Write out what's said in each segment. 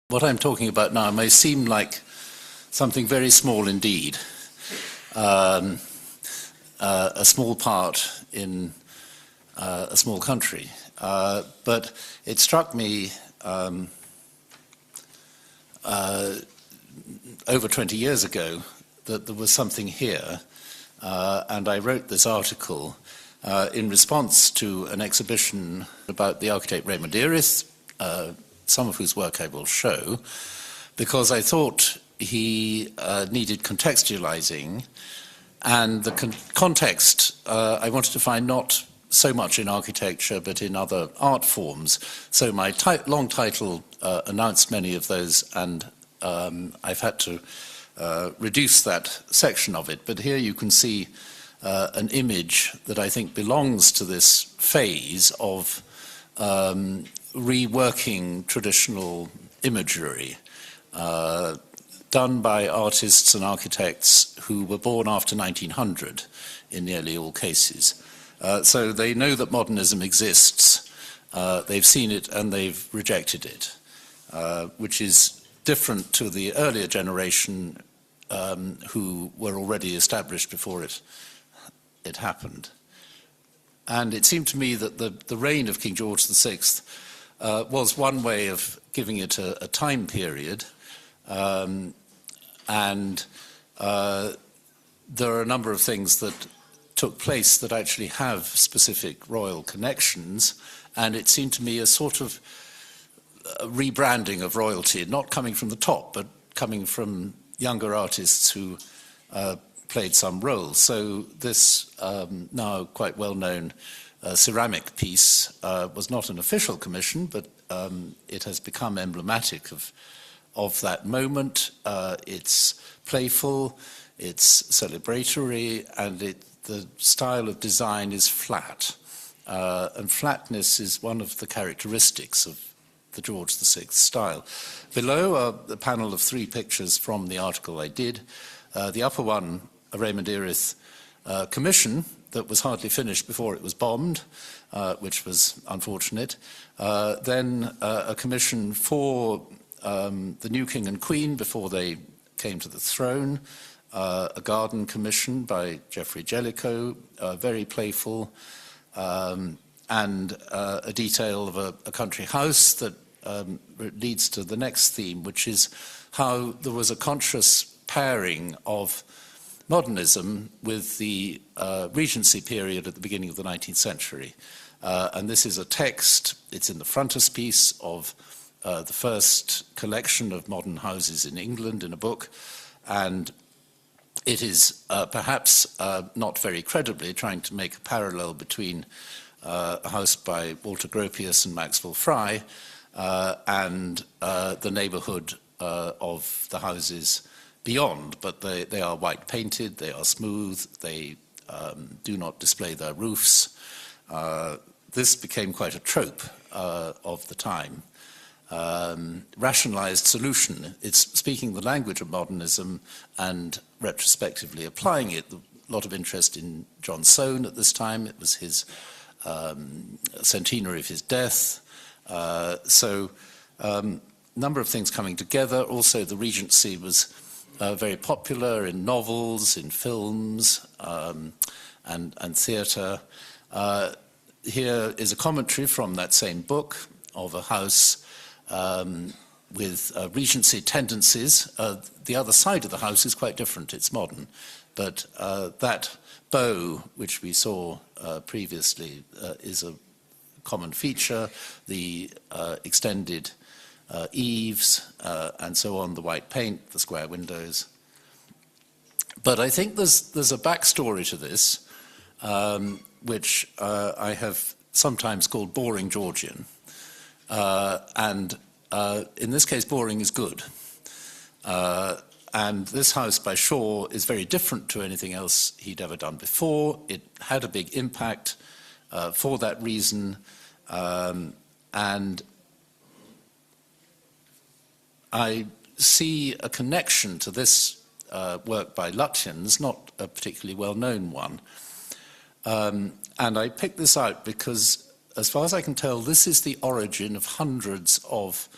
What I'm talking about now may seem like something very small indeed, a small part in a small country, but it struck me over 20 years ago that there was something here, and I wrote this article in response to an exhibition about the architect Raymond Erith, some of whose work I will show, because I thought he needed contextualizing, and the context I wanted to find not so much in architecture but in other art forms. So my long title announced many of those, and I've had to reduce that section of it. But here you can see an image that I think belongs to this phase of reworking traditional imagery done by artists and architects who were born after 1900 in nearly all cases. So they know that modernism exists, they've seen it and they've rejected it, which is different to the earlier generation who were already established before it happened. And it seemed to me that the reign of King George VI was one way of giving it a time period, and there are a number of things that took place that actually have specific royal connections, and it seemed to me a sort of rebranding of royalty, not coming from the top, but coming from younger artists who played some role. So this now quite well-known ceramic piece was not an official commission, but it has become emblematic of that moment. It's playful, it's celebratory, and the style of design is flat. And flatness is one of the characteristics of the George VI style. Below are the panel of 3 pictures from the article I did. The upper one, a Raymond Erith commission that was hardly finished before it was bombed, which was unfortunate. Then a commission for the new king and queen before they came to the throne, a garden commission by Geoffrey Jellicoe, very playful, and a detail of a country house that leads to the next theme, which is how there was a conscious pairing of modernism with the regency period at the beginning of the 19th century. And this is a text, it's in the frontispiece of the first collection of modern houses in England in a book, and it is perhaps not very credibly trying to make a parallel between a house by Walter Gropius and Maxwell Fry and the neighborhood of the houses beyond, but they are white painted, they are smooth, they do not display their roofs. This became quite a trope of the time. Rationalized solution, it's speaking the language of modernism and retrospectively applying it. A lot of interest in John Soane at this time. It was his centenary of his death. So number of things coming together. Also, the Regency was very popular in novels, in films, and theatre. Here is a commentary from that same book of a house with Regency tendencies. The other side of the house is quite different, it's modern, but that bow, which we saw previously, is a common feature, the extended eaves, and so on, the white paint, the square windows. But I think there's a backstory to this, which I have sometimes called boring Georgian. And in this case, boring is good. And this house by Shaw is very different to anything else he'd ever done before. It had a big impact for that reason. And I see a connection to this work by Lutyens, not a particularly well-known one. And I picked this out because, as far as I can tell, this is the origin of hundreds of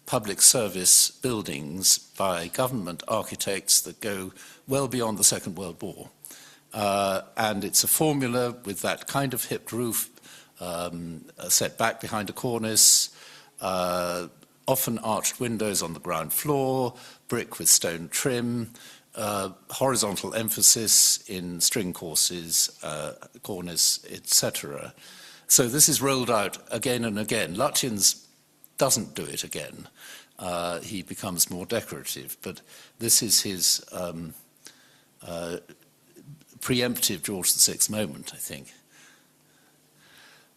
public service buildings by government architects that go well beyond the Second World War. And it's a formula with that kind of hipped roof, set back behind a cornice, often arched windows on the ground floor, brick with stone trim, horizontal emphasis in string courses, cornice, etc. So this is rolled out again and again. Lutyens doesn't do it again. He becomes more decorative, but this is his preemptive George VI moment, I think.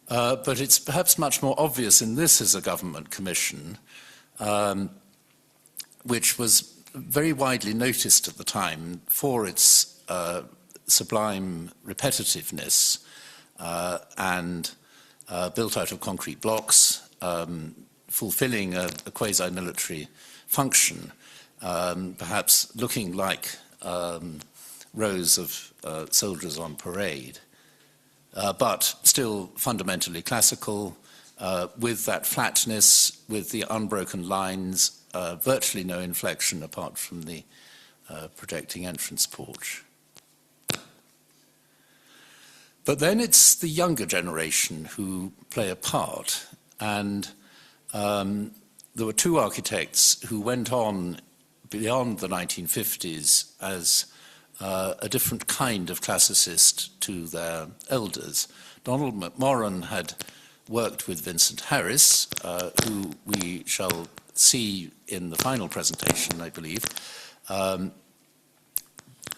But it's perhaps much more obvious in this as a government commission, which was very widely noticed at the time for its sublime repetitiveness and built out of concrete blocks, fulfilling a quasi-military function, perhaps looking like rows of soldiers on parade, but still fundamentally classical, with that flatness, with the unbroken lines, virtually no inflection apart from the projecting entrance porch. But then it's the younger generation who play a part, and there were two architects who went on beyond the 1950s as a different kind of classicist to their elders. Donald McMorran had worked with Vincent Harris, who we shall see in the final presentation, I believe.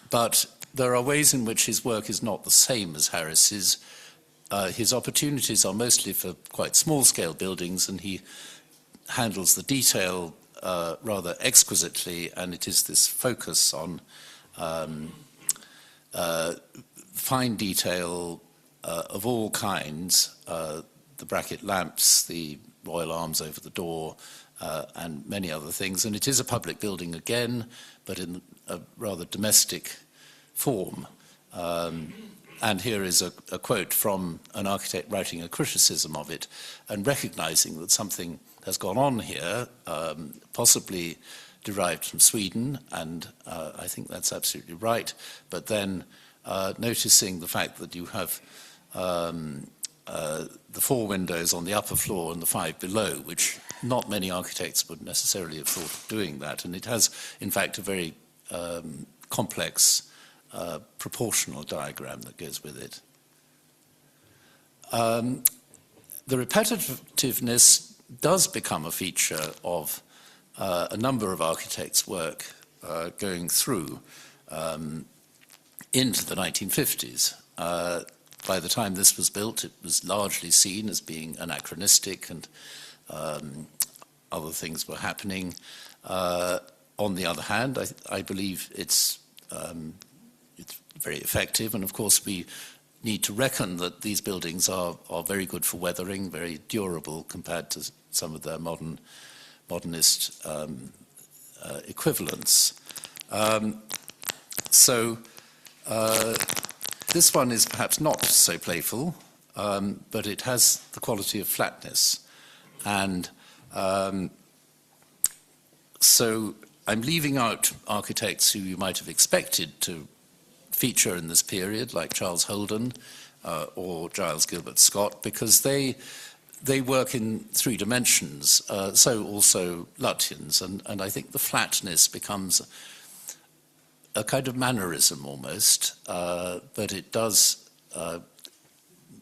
But there are ways in which his work is not the same as Harris's. His opportunities are mostly for quite small-scale buildings, and he handles the detail rather exquisitely, and it is this focus on fine detail of all kinds, the bracket lamps, the royal arms over the door, and many other things. And it is a public building again, but in a rather domestic form. And here is a quote from an architect writing a criticism of it and recognizing that something has gone on here, possibly derived from Sweden, and I think that's absolutely right, but then noticing the fact that you have the 4 windows on the upper floor and the 5 below, which not many architects would necessarily have thought of doing that, and it has, in fact, a very complex proportional diagram that goes with it. The repetitiveness does become a feature of a number of architects' work going through into the 1950s. By the time this was built, it was largely seen as being anachronistic, and other things were happening. On the other hand, I believe it's very effective, and of course we need to reckon that these buildings are very good for weathering, very durable compared to some of their modernist equivalents. This one is perhaps not so playful, but it has the quality of flatness. And so I'm leaving out architects who you might have expected to feature in this period, like Charles Holden or Giles Gilbert Scott, because they work in 3 dimensions, so also Lutyens, and I think the flatness becomes a kind of mannerism almost, but it does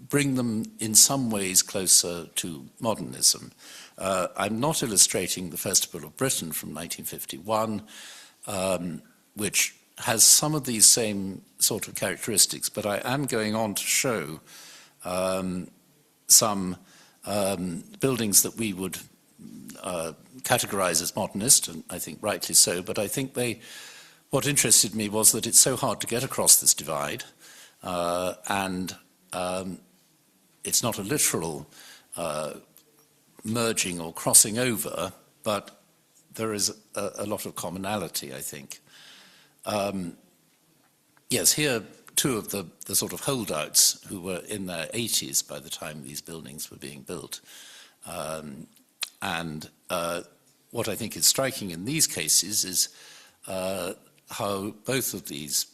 bring them in some ways closer to modernism. I'm not illustrating the Festival of Britain from 1951, which has some of these same sort of characteristics, but I am going on to show some buildings that we would categorize as modernist, and I think rightly so, but I think what interested me was that it's so hard to get across this divide, and it's not a literal merging or crossing over, but there is a lot of commonality, I think. Yes, here 2 of the sort of holdouts who were in their 80s by the time these buildings were being built. And what I think is striking in these cases is how both of these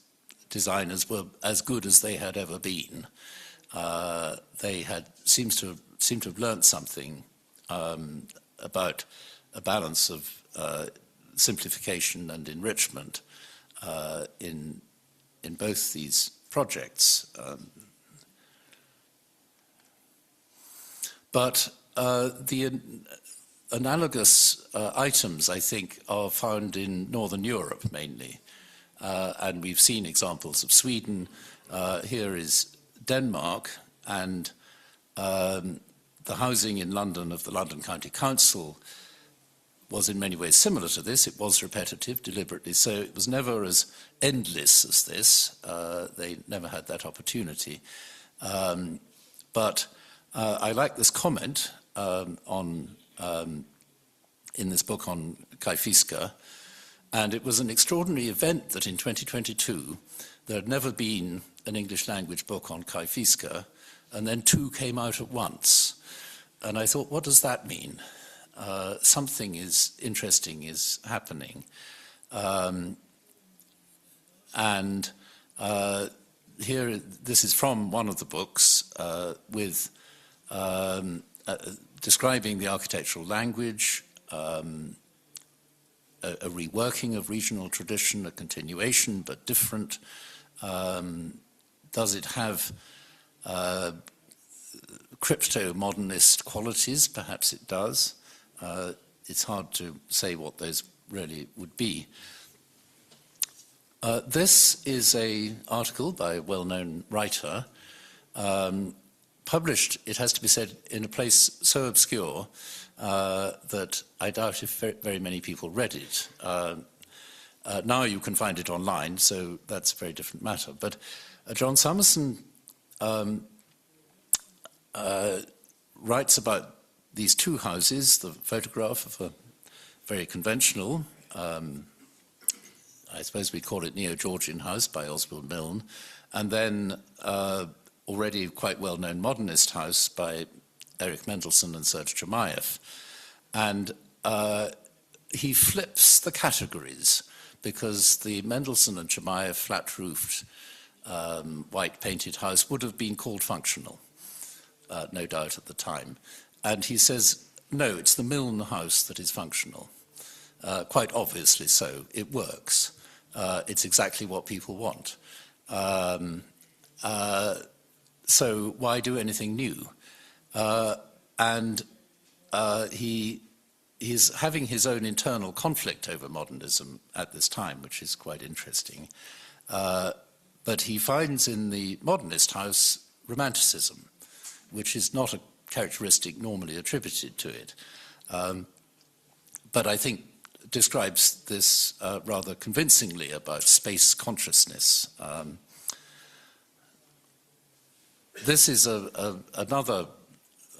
designers were as good as they had ever been. They had seemed to have learnt something about a balance of simplification and enrichment in both these projects. But the analogous items, I think, are found in Northern Europe mainly. And we've seen examples of Sweden. Here is Denmark, and the housing in London of the London County Council was in many ways similar to this. It was repetitive, deliberately so. It was never as endless as this. They never had that opportunity. But I like this comment in this book on Kaifiska, and it was an extraordinary event that in 2022 there had never been an English language book on Kaifiska, and then two came out at once. And I thought, what does that mean? Something interesting is happening. Here, this is from one of the books with describing the architectural language, a reworking of regional tradition, a continuation but different. Does it have crypto-modernist qualities? Perhaps it does. It's hard to say what those really would be. This is an article by a well-known writer, published, it has to be said, in a place so obscure that I doubt if very many people read it. Now you can find it online, so that's a very different matter. But John Summerson writes about these two houses, the photograph of a very conventional, I suppose we'd call it Neo-Georgian house by Oswald Milne, and then already quite well-known modernist house by Erich Mendelssohn and Serge Chermayeff. And he flips the categories, because the Mendelssohn and Chermayeff flat-roofed white-painted house would have been called functional, no doubt at the time. And he says, no, it's the Milne house that is functional. Quite obviously so. It works. It's exactly what people want. So why do anything new? He's having his own internal conflict over modernism at this time, which is quite interesting. But he finds in the modernist house Romanticism, which is not a characteristic normally attributed to it, but I think describes this rather convincingly about space consciousness. This is another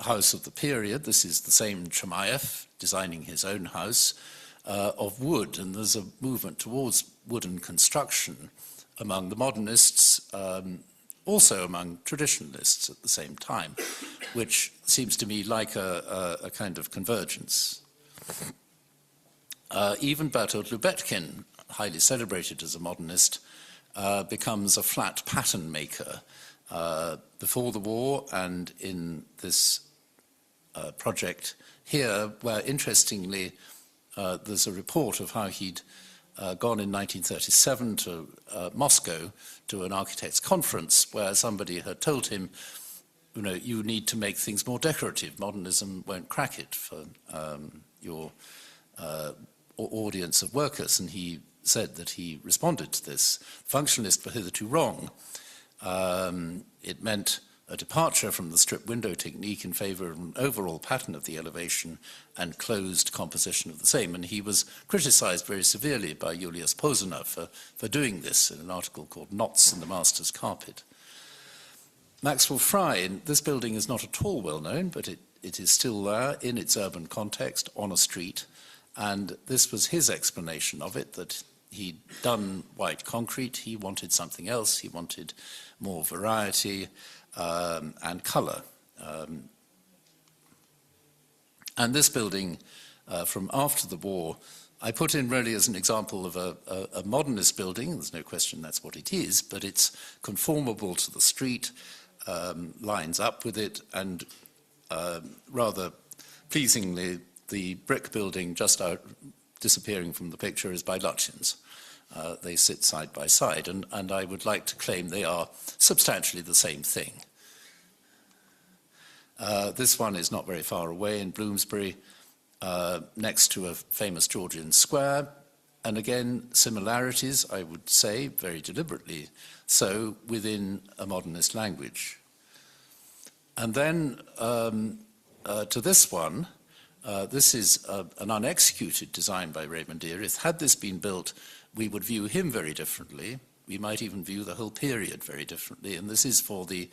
house of the period. This is the same Chermayeff designing his own house of wood, and there's a movement towards wooden construction among the modernists, also among traditionalists at the same time, which seems to me like a kind of convergence. Even Bertolt Lubetkin, highly celebrated as a modernist, becomes a flat pattern maker before the war, and in this project here, where interestingly there's a report of how he'd gone in 1937 to Moscow to an architects' conference where somebody had told him, you know, you need to make things more decorative. Modernism won't crack it for your audience of workers. And he said that he responded to this. Functionalists were hitherto wrong. It meant a departure from the strip window technique in favor of an overall pattern of the elevation and closed composition of the same. And he was criticized very severely by Julius Posener for doing this in an article called Knots in the Master's Carpet. Maxwell Fry, this building is not at all well known, but it is still there in its urban context on a street. And this was his explanation of it, that he'd done white concrete, he wanted something else, he wanted more variety and color. And this building from after the war. I put in really as an example of a modernist building. There's no question that's what it is, but it's conformable to the street, lines up with it, and rather pleasingly, the brick building just out disappearing from the picture is by Lutyens. They sit side by side, and I would like to claim they are substantially the same thing. This one is not very far away in Bloomsbury, next to a famous Georgian square, and again, similarities, I would say, very deliberately so, within a modernist language. And then to this one, this is an unexecuted design by Raymond Erith. Had this been built, we would view him very differently. We might even view the whole period very differently, and this is for the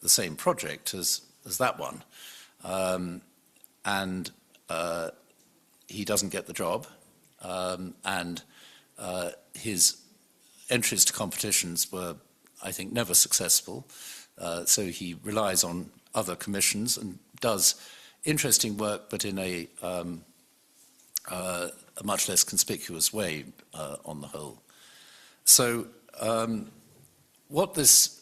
same project as that one. And he doesn't get the job, and his entries to competitions were, I think, never successful. So he relies on other commissions and does interesting work, but in a much less conspicuous way on the whole. So what this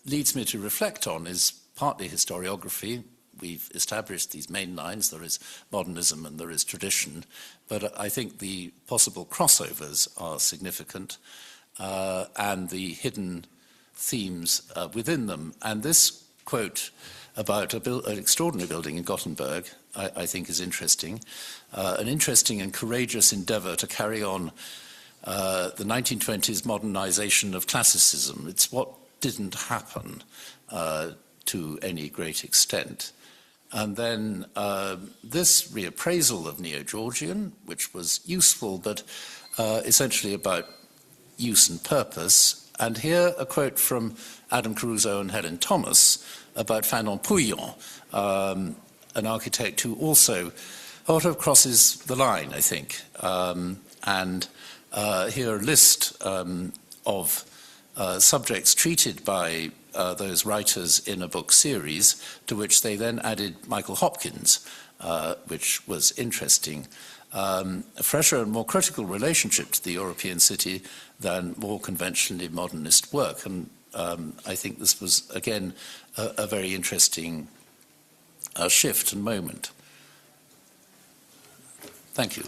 leads me to reflect on is partly historiography. We've established these main lines. There is modernism and there is tradition, but I think the possible crossovers are significant, and the hidden themes within them. And this quote about an extraordinary building in Gothenburg, I think is interesting. An interesting and courageous endeavor to carry on the 1920s modernization of classicism. It's what didn't happen to any great extent. And then this reappraisal of Neo-Georgian, which was useful, but essentially about use and purpose. And here a quote from Adam Caruso and Helen Thomas about Fanon Pouillon, an architect who also sort of crosses the line, I think. And here a list of subjects treated by those writers in a book series, to which they then added Michael Hopkins, which was interesting. A fresher and more critical relationship to the European city than more conventionally modernist work. And I think this was, again, a very interesting shift and moment. Thank you.